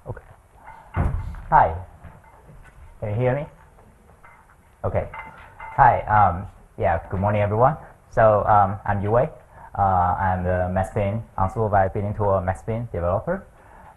Okay. Hi. Can you hear me? Okay. Hi. Good morning, everyone. So I'm Yu-Wei. I'm the Maspin unsupervised billing tool Maspin developer.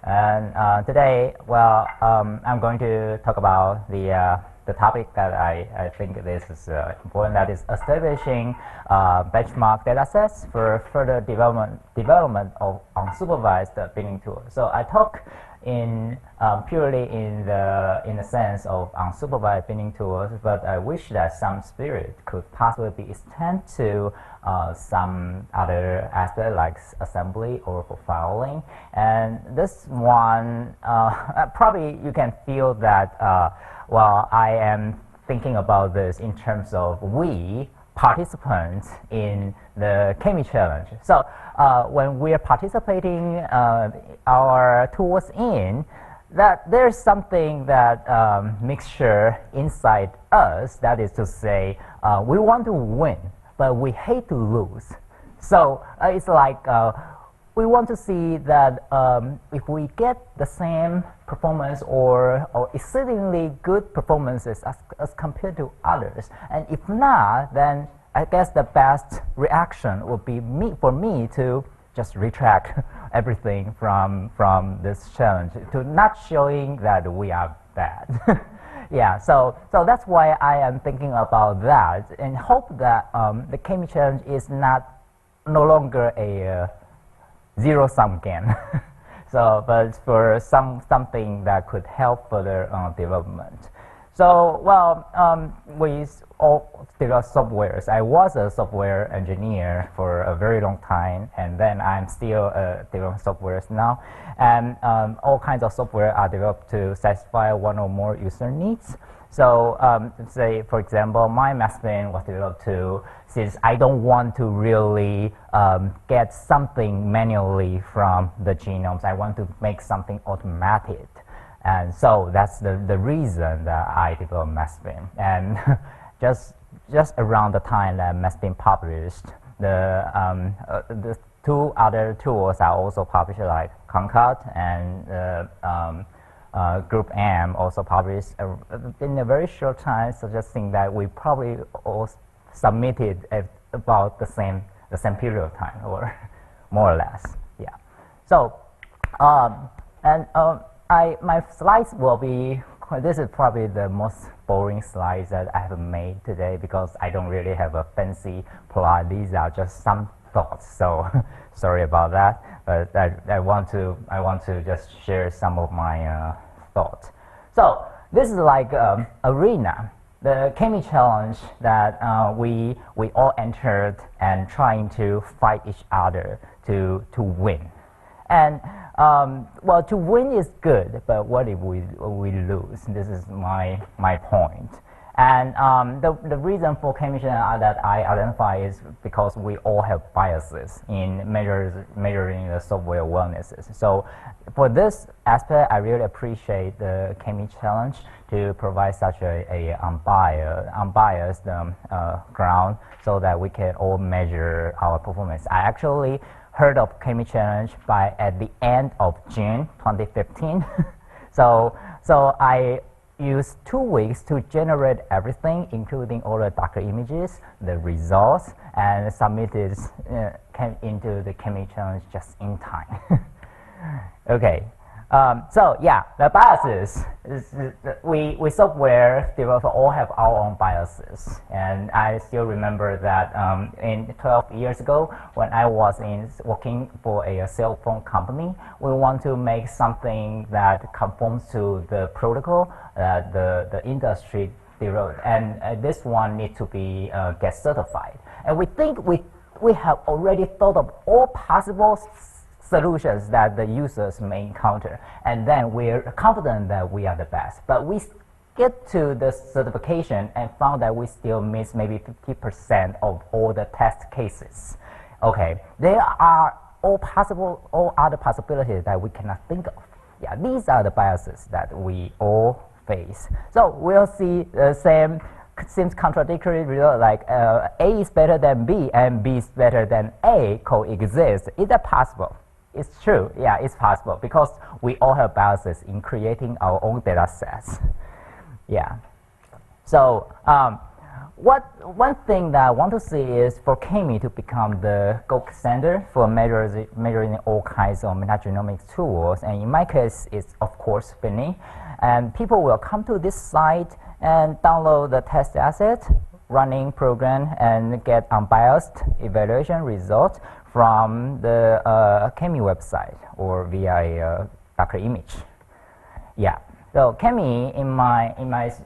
And today, I'm going to talk about the topic that I think this is important. That is establishing benchmark data sets for further development of unsupervised billing tools. So I talk in purely in the sense of unsupervised billing tools, but I wish that some spirit could possibly be extended to some other aspect like assembly or profiling. And this one, probably you can feel that I am thinking about this in terms of we participants in the CAMI challenge. So when we are participating our tools in, that there's something that mixture inside us, that is to say, we want to win, but we hate to lose. So it's like we want to see that if we get the same performance or exceedingly good performances as compared to others, and if not, then I guess the best reaction would be for me to just retract everything from this challenge, to not showing that we are bad. Yeah, so that's why I am thinking about that, and hope that the CAMI challenge is no longer a zero-sum game. So, but for something that could help further development. So, we all develop softwares. I was a software engineer for a very long time, and then I'm still developing softwares now. And all kinds of software are developed to satisfy one or more user needs. So, say, for example, my Maspin was developed since I don't want to really get something manually from the genomes. I want to make something automated. And so that's the reason that I developed Maspin. And just around the time that Maspin published, the two other tools are also published, like Concat and Group M also published in a very short time, suggesting that we probably all submitted at about the same period of time, or more or less. Yeah. So my slides will be. This is probably the most boring slides that I have made today, because I don't really have a fancy plot. These are just some thoughts. So sorry about that. But I want to just share some of my thoughts. So this is like arena, the CAMI challenge that we all entered and trying to fight each other to win. And to win is good, but what if we lose? This is my point. And the reason for CAMI that I identify is because we all have biases in measuring the software wellnesses. So for this aspect, I really appreciate the CAMI challenge to provide such a unbiased ground so that we can all measure our performance. I actually heard of CAMI challenge at the end of June 2015. so I used 2 weeks to generate everything, including all the Docker images, the results, and submitted into the CAMI challenge just in time. Okay. The biases. We software developers all have our own biases, and I still remember that 12 years ago, when I was working for a cell phone company, we want to make something that conforms to the protocol that the industry developed, and this one needs to be get certified. And we think we have already thought of all possible solutions that the users may encounter, and then we're confident that we are the best. But we get to the certification and found that we still miss maybe 50% of all the test cases. Okay, there are all other possibilities that we cannot think of. Yeah, these are the biases that we all face. So we'll see the same seems contradictory result, like A is better than B and B is better than A coexist. Is that possible? it's true. Yeah, it's possible because we all have biases in creating our own data sets. Yeah. So one thing that I want to see is for CAMI to become the gold standard for measuring all kinds of metagenomics tools. And in my case, it's of course spinning. And people will come to this site and download the test asset, running program, and get unbiased evaluation results from the CAMI website or via a Docker image. Yeah. So CAMI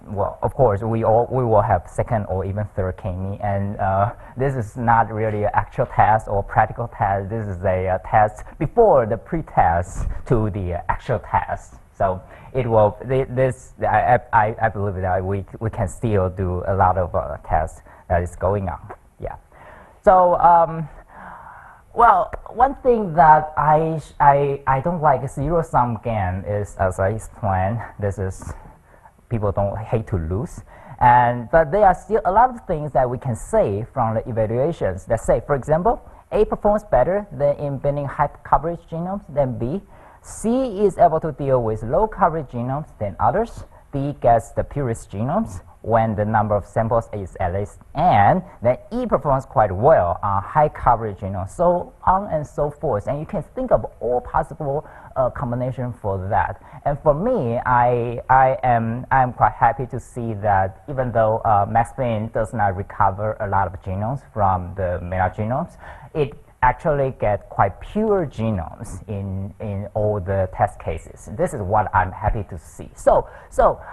well, of course we will have second or even third CAMI, and this is not really an actual test or practical test. This is a test before the pre-test to the actual test. So it will I believe that we can still do a lot of tests that is going on. Yeah. So well, one thing that I don't like zero-sum game is, as I explained, this is people don't hate to lose, but there are still a lot of things that we can say from the evaluations. Let's say, for example, A performs better than in binding high coverage genomes than B. C is able to deal with low coverage genomes than others. D gets the purest genomes when the number of samples is at least n, then E performs quite well on high coverage, so on and so forth. And you can think of all possible combination for that. And for me, I'm quite happy to see that even though MaxBin does not recover a lot of genomes from the metagenomes, it actually get quite pure genomes in all the test cases. This is what I'm happy to see. So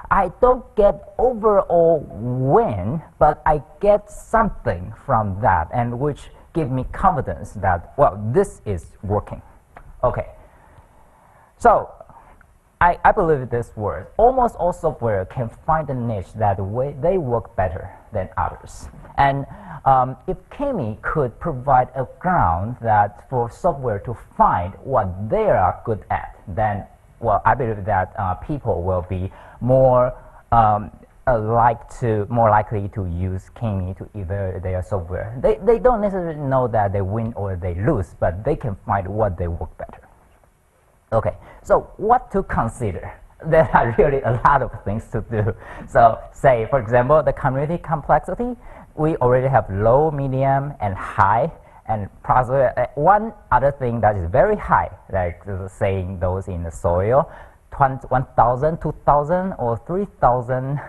I don't get overall win, but I get something from that, and which give me confidence that, well, this is working. Okay. So I believe this works. Almost all software can find a niche that they work better than others. And if CAMI could provide a ground that for software to find what they are good at, then, well, I believe that people will be more likely to use CAMI to evaluate their software. They don't necessarily know that they win or they lose, but they can find what they work better. Okay, so what to consider? There are really a lot of things to do. So say, for example, the community complexity, we already have low, medium, and high. And one other thing that is very high, like saying those in the soil, 1,000, 2,000, or 3,000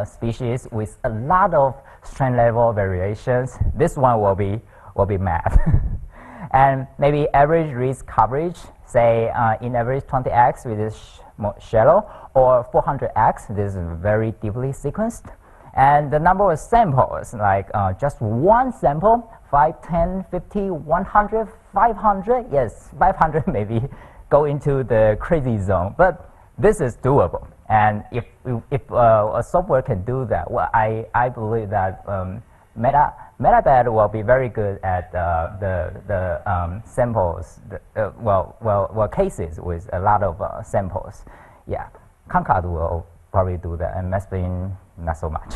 species with a lot of strain level variations. This one will be mad. And maybe average risk coverage, say in average 20x, which is shallow, or 400x, this is very deeply sequenced. And the number of samples, like just one sample, 5, 10, 50, 100, 500, yes, 500 maybe go into the crazy zone, but this is doable. And if a software can do that, well, I believe that MetaBed will be very good at the samples, cases with a lot of samples. Yeah, Concord will probably do that, and MaxBin not so much.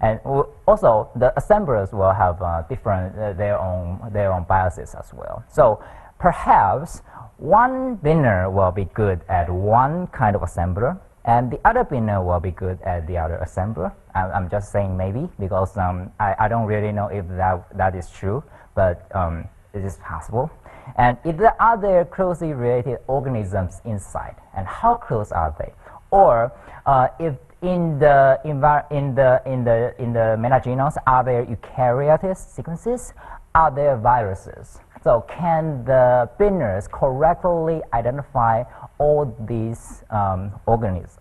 And also, the assemblers will have different their own biases as well. So perhaps one binner will be good at one kind of assembler, and the other binner will be good at the other assembler. I'm just saying maybe, because I don't really know if that is true, but it is possible. And if there are there closely related organisms inside, and how close are they? Or if in the metagenomes, are there eukaryotic sequences? Are there viruses? So can the binners correctly identify all these organisms?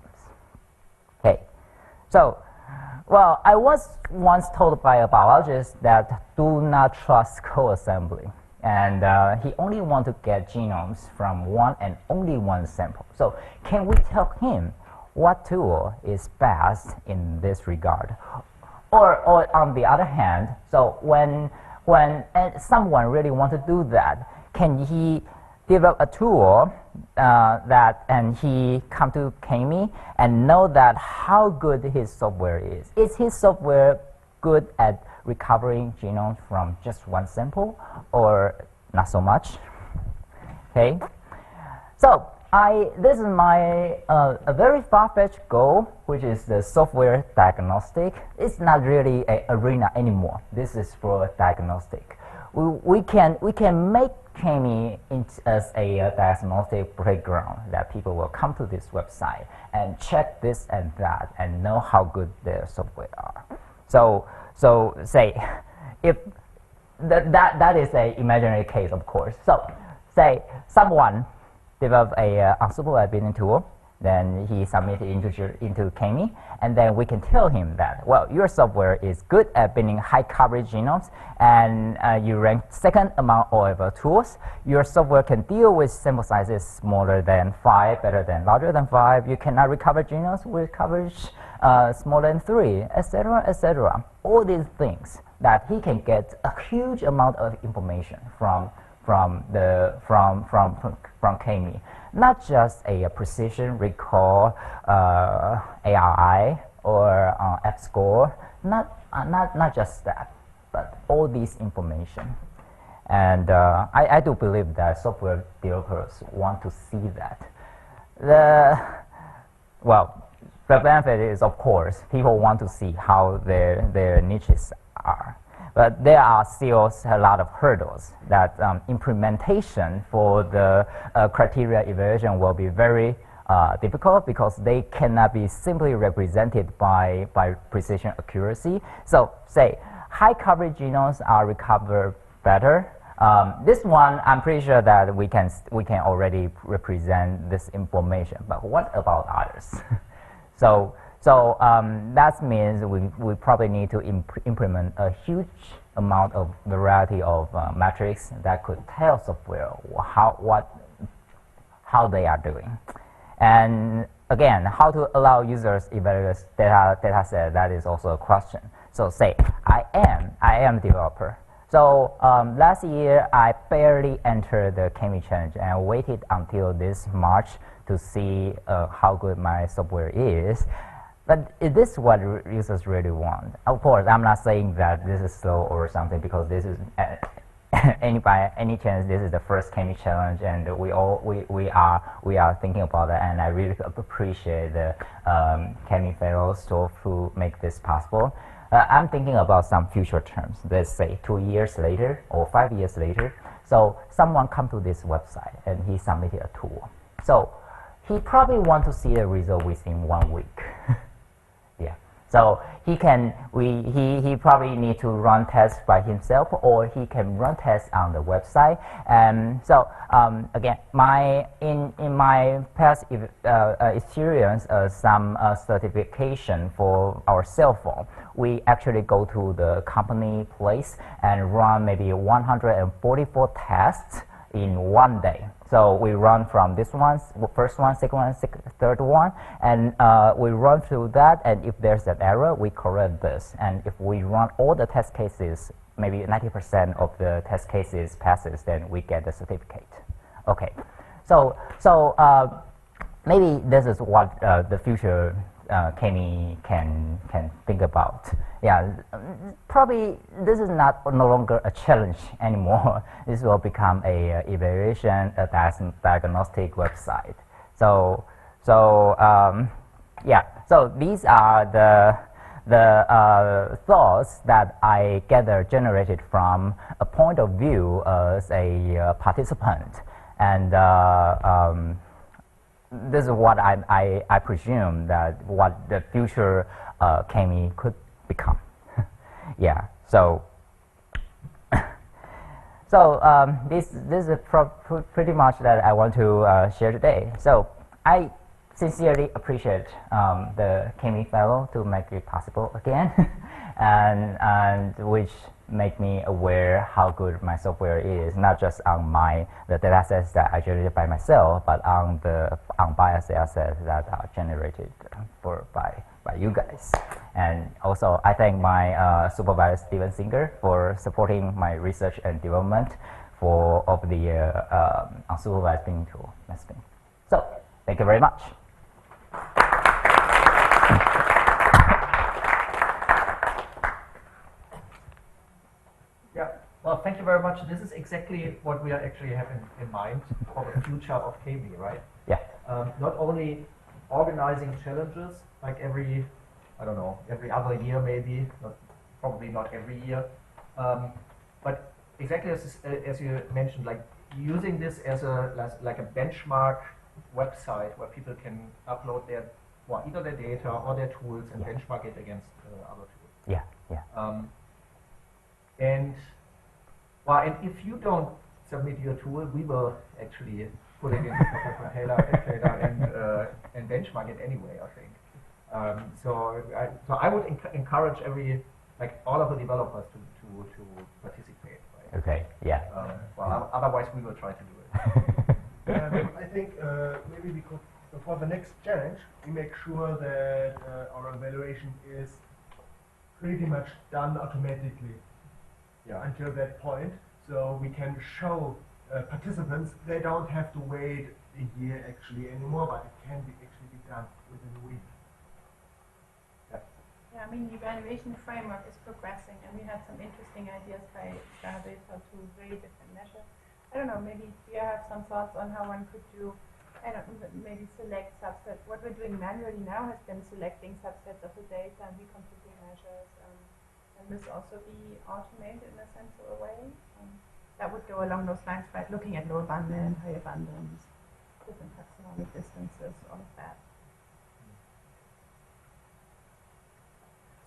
Okay, so, well, I was once told by a biologist that do not trust co-assembly, and he only want to get genomes from one and only one sample. So can we tell him what tool is best in this regard? Or on the other hand, so when someone really want to do that, can he develop a tool and he come to CAMI and know that how good his software is? Is his software good at recovering genomes from just one sample, or not so much? Okay, so this is my a very far-fetched goal, which is the software diagnostic. It's not really an arena anymore. This is for diagnostic. We can make CAMI as a diagnostic playground that people will come to this website and check this and that and know how good their software are. So say if that is an imaginary case, of course. So say someone develop a unsupervised binning tool, then he submit it into CAMI, and then we can tell him that, well, your software is good at binning high coverage genomes, and you rank second among all other tools. Your software can deal with sample sizes smaller than 5, better than larger than 5. You cannot recover genomes with coverage smaller than 3, etc., etc. All these things that he can get a huge amount of information from CAMI, not just a precision recall, ARI or F-score, not just that, but all this information. And I do believe that software developers want to see that. The benefit is, of course, people want to see how their niches are. But there are still a lot of hurdles that implementation for the criteria evaluation will be very difficult because they cannot be simply represented by precision accuracy. So say high coverage genomes are recovered better. This one, I'm pretty sure that we can already represent this information, but what about others? So that means we probably need to implement a huge amount of variety of metrics that could tell software how they are doing. And again, how to allow users evaluate data set, that is also a question. So say I am a developer. So last year I barely entered the CAMI challenge and waited until this March to see how good my software is. But is this what users really want? Of course, I'm not saying that this is slow or something, because this is by any chance this is the first CAMI challenge, and we are thinking about that, and I really appreciate the CAMI fellows who make this possible. I'm thinking about some future terms. Let's say 2 years later or 5 years later. So someone come to this website and he submitted a tool. So he probably want to see the result within 1 week. Yeah. So he probably need to run tests by himself, or he can run tests on the website. And so again, in my past experience, some certification for our cell phone, we actually go to the company place and run maybe 144 tests in 1 day. So we run from this one, first one, second one, third one, and we run through that, and if there's an error, we correct this. And if we run all the test cases, maybe 90% of the test cases passes, then we get the certificate. Okay, so maybe this is what the future CAMI can think about. Yeah, probably this is no longer a challenge anymore. This will become a evaluation, a diagnostic website. So yeah. So these are the thoughts that I generated from a point of view as a participant, and this is what I presume that what the future CAMI could become. Yeah. So this is pretty much that I want to share today. So I sincerely appreciate the CAMI fellow to make it possible again, and which make me aware how good my software is, not just on the data sets that I generated by myself, but on the unbiased data sets that are generated by you guys. And also, I thank my supervisor Steven Singer for supporting my research and development of the unsupervised binning tool. So, thank you very much. Yeah. Well, Well, thank you very much. This is exactly what we are actually having in mind for the future of CAMI, right? Yeah. Not only organizing challenges like every other year maybe, probably not every year, but exactly as you mentioned, like using this as like a benchmark website where people can upload either their data or their tools and benchmark it against other tools. Yeah, yeah. And if you don't submit your tool, we will actually put it into the container and benchmark it anyway, I think. So I would encourage all of the developers to participate. Right? Okay, yeah. Otherwise we will try to do it. I think maybe we could, for the next challenge, we make sure that our evaluation is pretty much done automatically until that point. So we can show participants they don't have to wait a year actually anymore, but it can actually be done within a week. Yeah, I mean, the evaluation framework is progressing, and we had some interesting ideas by Starbase how to weigh different measures. I don't know, maybe you have some thoughts on how one could do, I don't know, maybe select subsets. What we're doing manually now has been selecting subsets of the data and recomputing measures. Can this also be automated in a sensible way? That would go along those lines, right? Looking at lower bundle and higher bundles, different taxonomic distances, all of that.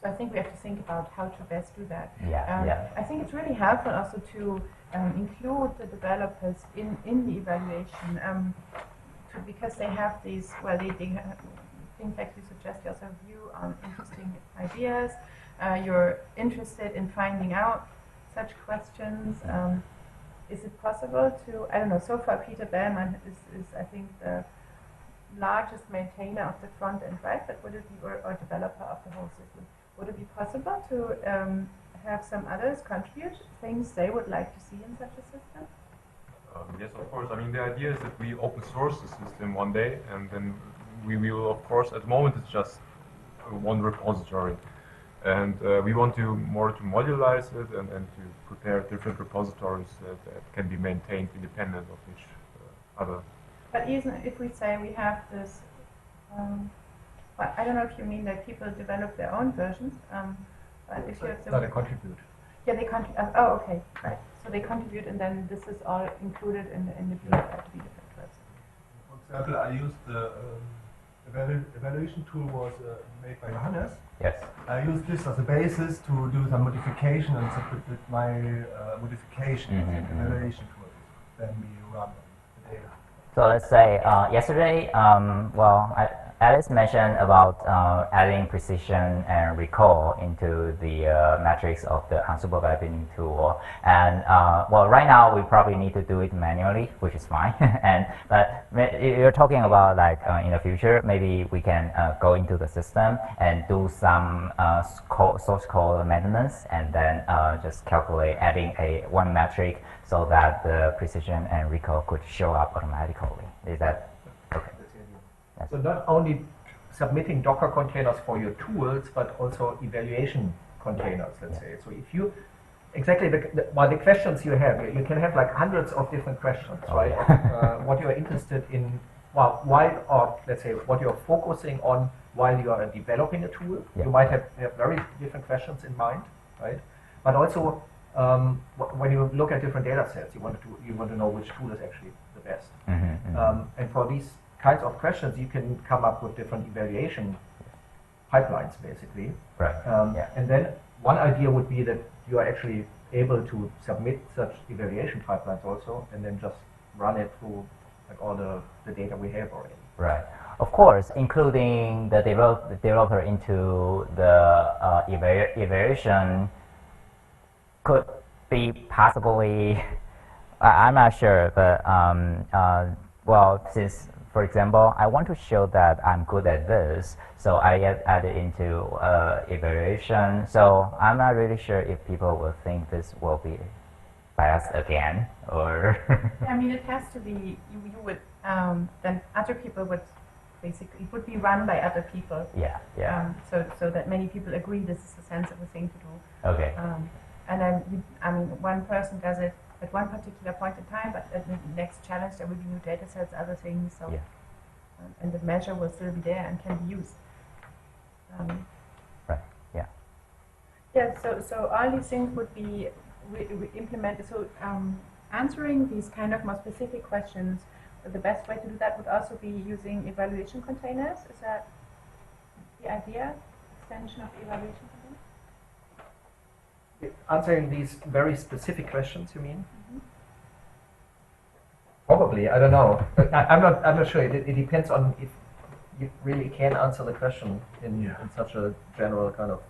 So I think we have to think about how to best do that. I think it's really helpful also to include the developers in the evaluation because they have these, they have things like you suggest, you also have view on interesting ideas. You're interested in finding out such questions. Is it possible to, I don't know, so far Peter Bellman is I think the largest maintainer of the front end, right? But would it be, or developer of the whole system? Would it be possible to have some others contribute things they would like to see in such a system? Yes, of course. I mean, the idea is that we open source the system one day, and then we will, of course, at the moment it's just one repository. And we want to modularize it and to prepare different repositories that can be maintained independent of each other. But even if we say we have this, I don't know if you mean that people develop their own versions, but if you have they contribute. Yeah, they contribute. Oh, okay, right. So they contribute, and then this is all included in the BFIB. For example, I used the evaluation tool was made by Johannes. Yes. I used this as a basis to do some modification and submitted my modification in the evaluation tool. Then we run the data. So let's say yesterday, Alice mentioned about adding precision and recall into the metrics of the unsupervised binning tool. And right now we probably need to do it manually, which is fine. But you're talking about like in the future, maybe we can go into the system and do some source code maintenance, and then just calculate adding one metric so that the precision and recall could show up automatically. Is that okay? So not only submitting Docker containers for your tools, but also evaluation containers, let's say. So if you, exactly the questions you have, you can have like hundreds of different questions, right? What you're interested in, or let's say what you're focusing on while you are developing a tool. You might have very different questions in mind, right? But also, when you look at different data sets, you want to know which tool is actually the best. And for these kinds of questions, you can come up with different evaluation pipelines, basically. Right. And then one idea would be that you are actually able to submit such evaluation pipelines also, and then just run it through like all the data we have already. Right. Of course, including the developer into the evaluation could be possibly, I'm not sure, but since, for example, I want to show that I'm good at this, so I get added into evaluation. So I'm not really sure if people will think this will be biased again, or. I mean, it has to be. You would then other people would basically would be run by other people. Yeah. So that many people agree this is a sensible thing to do. Okay. And then, I mean, one person does it at one particular point in time, but at the next challenge there will be new data sets, other things. So, and the measure will still be there and can be used. Right. Yeah. Yeah. So all these things would be we implemented. So answering these kind of more specific questions, the best way to do that would also be using evaluation containers. Is that the idea? Extension of evaluation containers? Answering these very specific questions, you mean? Probably, I don't know. I'm not sure. It depends on if you really can answer the question in such a general kind of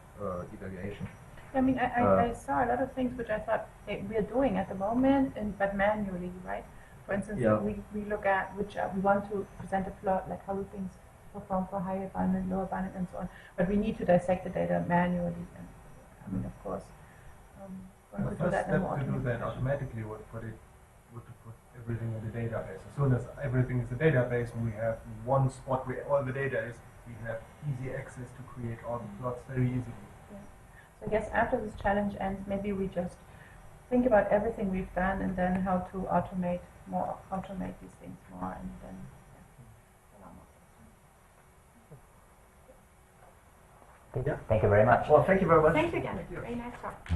evaluation. I mean, I saw a lot of things which I thought we are doing at the moment, but manually, right? For instance, we look at which we want to present a plot, like how do things perform for higher bounded, lower bounded, and so on. But we need to dissect the data manually. And, I mean, of course, one The could do first that in a step more to do that automatically would to put everything in the database. As soon as everything is a database, we have one spot where all the data is. We have easy access to create all the plots very easily. So I guess after this challenge ends, maybe we just think about everything we've done and then how to automate these things more, and then allow more. Thank you very much. Well, thank you very much. Thank you again. Very nice talk.